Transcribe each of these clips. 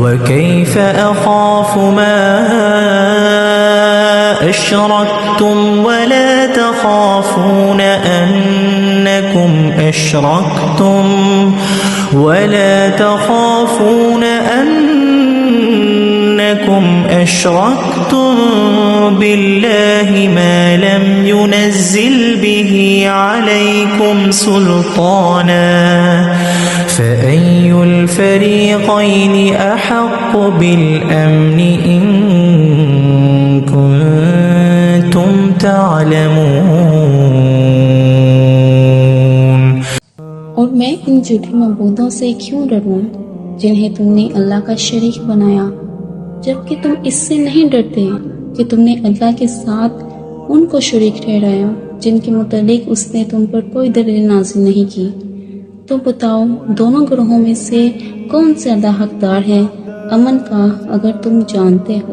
وكيف أخاف ما أشركتم ولا تخافون أنكم أشركتم بالله ما لم ينزل به عليكم سلطانا فأي الفريقين أحق بالأمن إن كنتم تعلمون۔ اور میں ان جھوٹے معبودوں سے کیوں ڈروں جنہیں تم نے اللہ کا شریک بنایا، جبکہ تم اس سے نہیں ڈرتے کہ تم نے اللہ کے ساتھ ان کو شریک ٹھہرایا جن کے متعلق اس نے تم پر کوئی دلیل نازل نہیں کی۔ تو بتاؤ دونوں گروہوں میں سے کون زیادہ حقدار ہے امن کا اگر تم جانتے ہو۔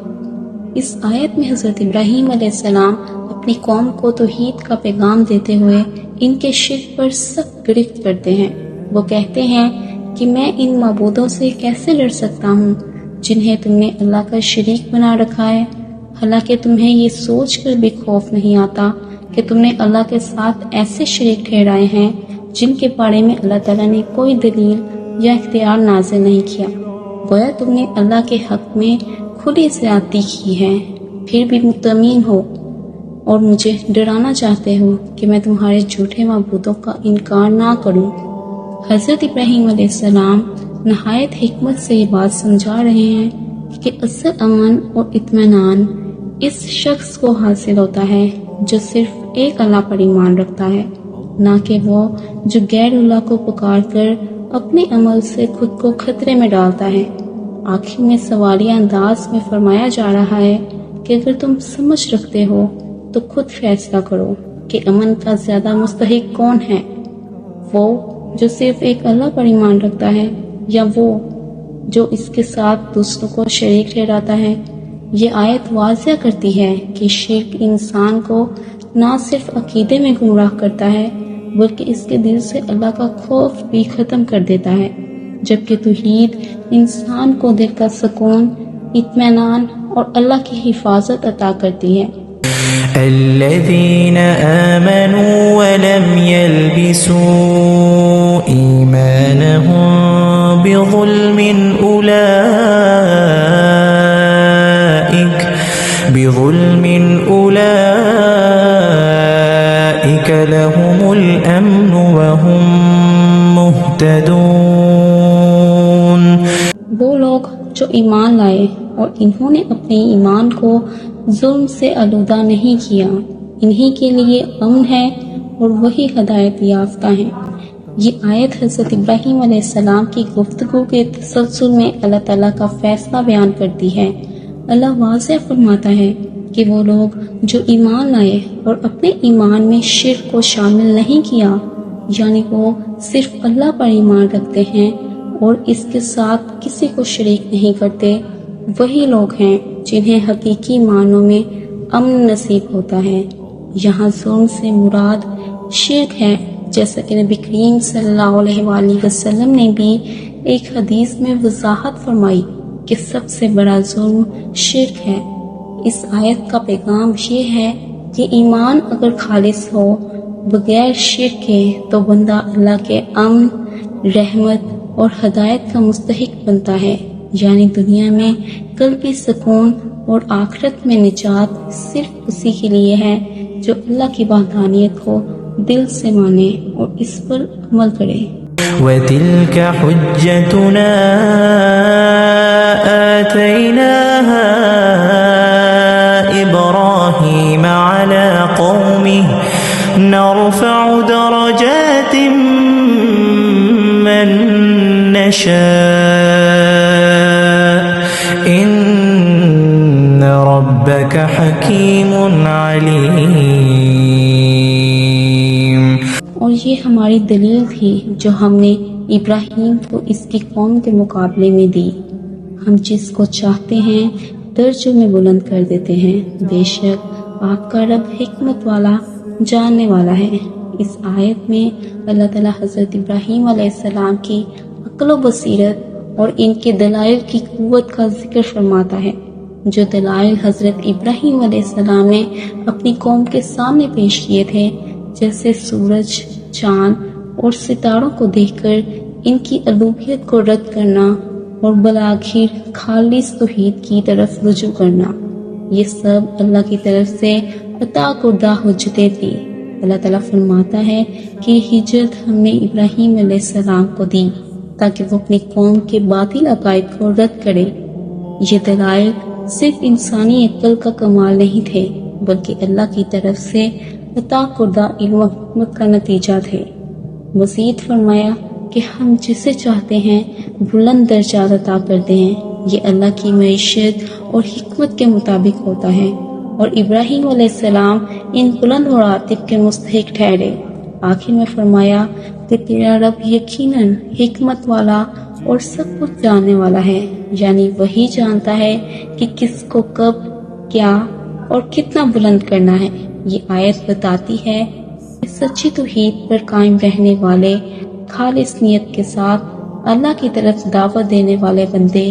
اس آیت میں حضرت ابراہیم علیہ السلام اپنی قوم کو توحید کا پیغام دیتے ہوئے ان کے شرک پر سخت گرفت کرتے ہیں۔ وہ کہتے ہیں کہ میں ان معبودوں سے کیسے ڈر سکتا ہوں جنہیں تم نے اللہ کا شریک بنا رکھا ہے، حالانکہ تمہیں یہ سوچ کر بھی خوف نہیں آتا کہ تم نے اللہ کے ساتھ ایسے شریک ٹھہرائے ہیں جن کے بارے میں اللہ تعالیٰ نے کوئی دلیل یا اختیار نازل نہیں کیا۔ گویا تم نے اللہ کے حق میں کھلی زیادتی کی ہے، پھر بھی مطمئن ہو اور مجھے ڈرانا چاہتے ہو کہ میں تمہارے جھوٹے معبودوں کا انکار نہ کروں۔ حضرت ابراہیم علیہ السلام نہایت حکمت سے یہ بات سمجھا رہے ہیں کہ اصل امن اور اطمینان اس شخص کو حاصل ہوتا ہے جو صرف ایک اللہ پر ایمان رکھتا ہے، نہ کہ وہ جو غیر اللہ کو پکار کر اپنے عمل سے خود کو خطرے میں ڈالتا ہے۔ آخر میں سوالیہ انداز میں فرمایا جا رہا ہے کہ اگر تم سمجھ رکھتے ہو تو خود فیصلہ کرو کہ امن کا زیادہ مستحق کون ہے، وہ جو صرف ایک اللہ پر ایمان رکھتا ہے یا وہ جو اس کے ساتھ دوسروں کو شریک ٹھہراتا ہے۔ یہ آیت واضح کرتی ہے کہ شرک انسان کو نہ صرف عقیدے میں گمراہ کرتا ہے بلکہ اس کے دل سے اللہ کا خوف بھی ختم کر دیتا ہے، جبکہ توحید انسان کو دل کا سکون، اطمینان اور اللہ کی حفاظت عطا کرتی ہے۔ الذين آمنوا ولم يلبسوا إيمانهم بظلم أولئك لهم الأمن وهم مهتدون۔ وہ لوگ جو ایمان لائے اور انہوں نے اپنے ایمان کو ظلم سے آلودہ نہیں کیا، انہی کے لیے امن ہے اور وہی ہدایت یافتہ ہیں۔ یہ آیت حضرت ابراہیم علیہ السلام کی گفتگو کے تسلسل میں اللہ تعالیٰ کا فیصلہ بیان کرتی ہے۔ اللہ واضح فرماتا ہے کہ وہ لوگ جو ایمان لائے اور اپنے ایمان میں شرک کو شامل نہیں کیا، یعنی وہ صرف اللہ پر ایمان رکھتے ہیں اور اس کے ساتھ کسی کو شریک نہیں کرتے، وہی لوگ ہیں جنہیں حقیقی معنوں میں امن نصیب ہوتا ہے۔ یہاں ظلم سے مراد شرک ہے، جیسا کہ نبی کریم صلی اللہ علیہ وآلہ وسلم نے بھی ایک حدیث میں وضاحت فرمائی کہ سب سے بڑا ظلم شرک ہے۔ اس آیت کا پیغام یہ ہے کہ ایمان اگر خالص ہو بغیر شرک کے تو بندہ اللہ کے امن، رحمت اور ہدایت کا مستحق بنتا ہے، یعنی دنیا میں قلبی سکون اور آخرت میں نجات صرف اسی کے لیے ہے جو اللہ کی وحدانیت کو دل سے مانے اور اس پر عمل کرے۔ وَتِلْكَ حُجَّتُنَا آتَيْنَاهَا إِبْرَاهِيمَ عَلَى قَوْمِهِ نَرْفَعُ دَرَجَاتٍ مَّن نَّشَاءُ إِنَّ ربك حكيم عليم. اور یہ ہماری دلیل تھی جو ہم نے ابراہیم کو اس کی قوم کے مقابلے میں دی. ہم جس کو چاہتے ہیں درجوں میں بلند کر دیتے ہیں. بے شک آپ کا رب حکمت والا جاننے والا ہے. اس آیت میں اللہ تعالیٰ حضرت ابراہیم علیہ السلام کی عقل و بصیرت اور ان کے دلائل کی قوت کا ذکر فرماتا ہے. جو دلائل حضرت ابراہیم علیہ السلام نے اپنی قوم کے سامنے پیش کیے تھے، جیسے سورج، چاند اور ستاروں کو دیکھ کر ان کی الوہیت کو رد کرنا اور بالآخر خالص توحید کی طرف رجوع کرنا، یہ سب اللہ کی طرف سے عطا کردہ حجتیں تھی. اللہ تعالیٰ فرماتا ہے کہ ہجرت ہم نے ابراہیم علیہ السلام کو دی تاکہ وہ اپنی قوم کے باطل عقائد کو رد کرے. یہ دلائل صرف انسانی عقل کا کمال نہیں تھے بلکہ اللہ کی طرف سے عطا کردہ علم و حکمت کا نتیجہ تھے. مزید فرمایا کہ ہم جسے چاہتے ہیں بلند درجات عطا کرتے ہیں. یہ اللہ کی معیشت اور حکمت کے مطابق ہوتا ہے اور ابراہیم علیہ السلام ان بلند مراتب کے مستحق ٹھہرے. آخر میں فرمایا کہ تیرا رب یقیناً حکمت والا اور سب کچھ جاننے والا ہے، یعنی وہی جانتا ہے کہ کس کو کب، کیا اور کتنا بلند کرنا ہے. یہ آیت بتاتی ہے کہ سچی توحید پر قائم رہنے والے، خالص نیت کے ساتھ اللہ کی طرف دعوت دینے والے بندے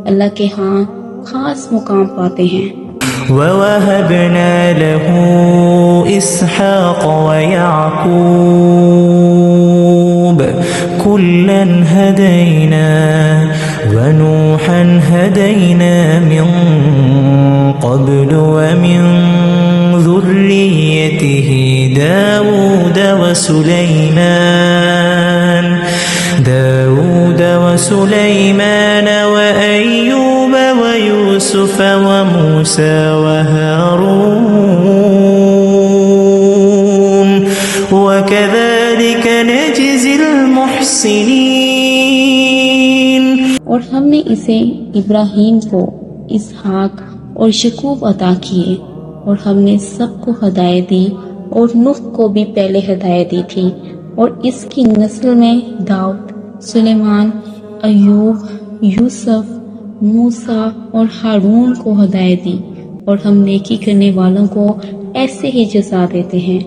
اللہ کے ہاں خاص مقام پاتے ہیں. وَوَهَبْنَا لَهُ إِسْحَاقَ وَيَعْقُوبَ كُلًّا هَدَيْنَا وَنُوحًا هَدَيْنَا مِن قَبْلُ وَمِن ذُرِّيَّتِهِ دَاوُودَ وَسُلَيْمَانَ وَأَيُّوبَ وَيُوسُفَ وَمُوسَى وَهَارُونَ وَكَذَلِكَ نَجْزِي الْمُحْسِنِينَ. اور ہم نے اسے ابراہیم کو اسحاق اور یعقوب عطا کیے، اور ہم نے سب کو ہدایت دی اور نوح کو بھی پہلے ہدایت دی تھی، اور اس کی نسل میں داؤد، سلیمان، ایوب، یوسف، موسیٰ اور ہارون کو ہدایت دی، اور ہم نیکی کرنے والوں کو ایسے ہی جزا دیتے ہیں.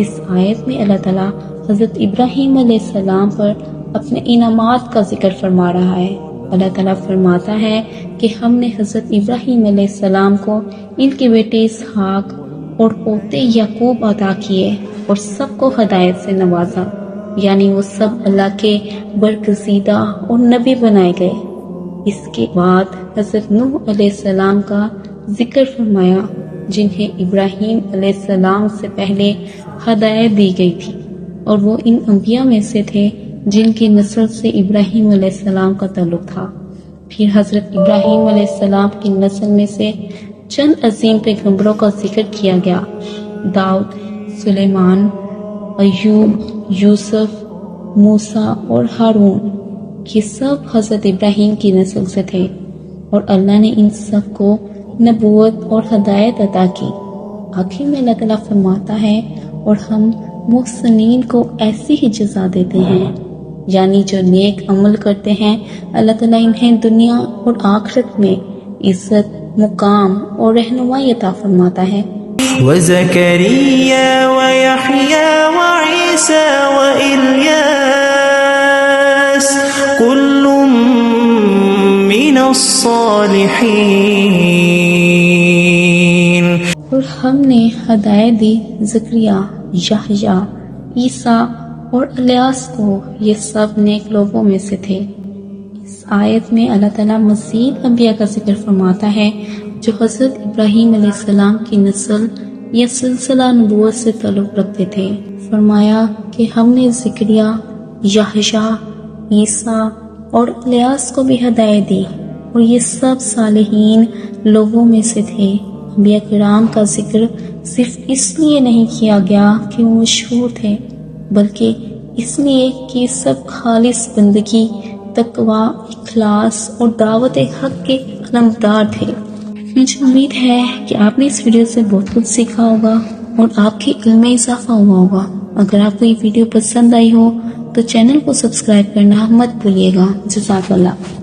اس آیت میں اللہ تعالیٰ حضرت ابراہیم علیہ السلام پر اپنے انعامات کا ذکر فرما رہا ہے. اللہ تعالیٰ فرماتا ہے کہ ہم نے حضرت ابراہیم علیہ السلام کو ان کے بیٹے اسحاق اور پوتے یعقوب عطا کیے اور سب کو ہدایت سے نوازا، یعنی وہ سب اللہ کے برگزیدہ اور نبی بنائے گئے. اس کے بعد حضرت نوح علیہ السلام کا ذکر فرمایا، جنہیں ابراہیم علیہ السلام سے پہلے ہدایت دی گئی تھی، اور وہ ان انبیاء میں سے تھے جن کی نسل سے ابراہیم علیہ السلام کا تعلق تھا. پھر حضرت ابراہیم علیہ السلام کی نسل میں سے چند عظیم پیغمبروں کا ذکر کیا گیا: داؤد، سلیمان، ایوب، یوسف، موسیٰ اور ہارون. یہ سب حضرت ابراہیم کی نسل سے تھے، اور اللہ نے ان سب کو نبوت اور ہدایت عطا کی. آخر میں اللہ تعالیٰ فرماتا ہے، اور ہم محسنین کو ایسی ہی جزا دیتے ہیں، یعنی جو نیک عمل کرتے ہیں اللہ تعالیٰ انہیں دنیا اور آخرت میں عزت، مقام اور رہنمائی عطا فرماتا ہے. وَزَكَرِيَّا وَيَحْيَا وَعِيسَى وَإِلْيَاسَ كُلٌّ مِّنَ الصَّالِحِينَ. اور ہم نے ہدایت دی زکریا، یحییٰ، عیسیٰ اور الیاس کو، یہ سب نیک لوگوں میں سے تھے. اس آیت میں اللہ تعالیٰ مزید انبیاء کا ذکر فرماتا ہے جو حضرت ابراہیم علیہ السلام کی نسل یا سلسلہ نبوت سے تعلق رکھتے تھے. فرمایا کہ ہم نے زکریا، یحییٰ، عیسیٰ اور الیاس کو بھی ہدایت دی، اور یہ سب صالحین لوگوں میں سے تھے. انبیاء کرام کا ذکر صرف اس لیے نہیں کیا گیا کہ وہ مشہور تھے، بلکہ اس لیے کہ سب خالص بندگی، تقوی، اخلاص اور دعوت حق کے علمدار تھے. مجھے امید ہے کہ آپ نے اس ویڈیو سے بہت کچھ سیکھا ہوگا اور آپ کے علم میں اضافہ ہوا ہوگا. اگر آپ کو یہ ویڈیو پسند آئی ہو تو چینل کو سبسکرائب کرنا مت بھولیے گا. جزاک اللہ.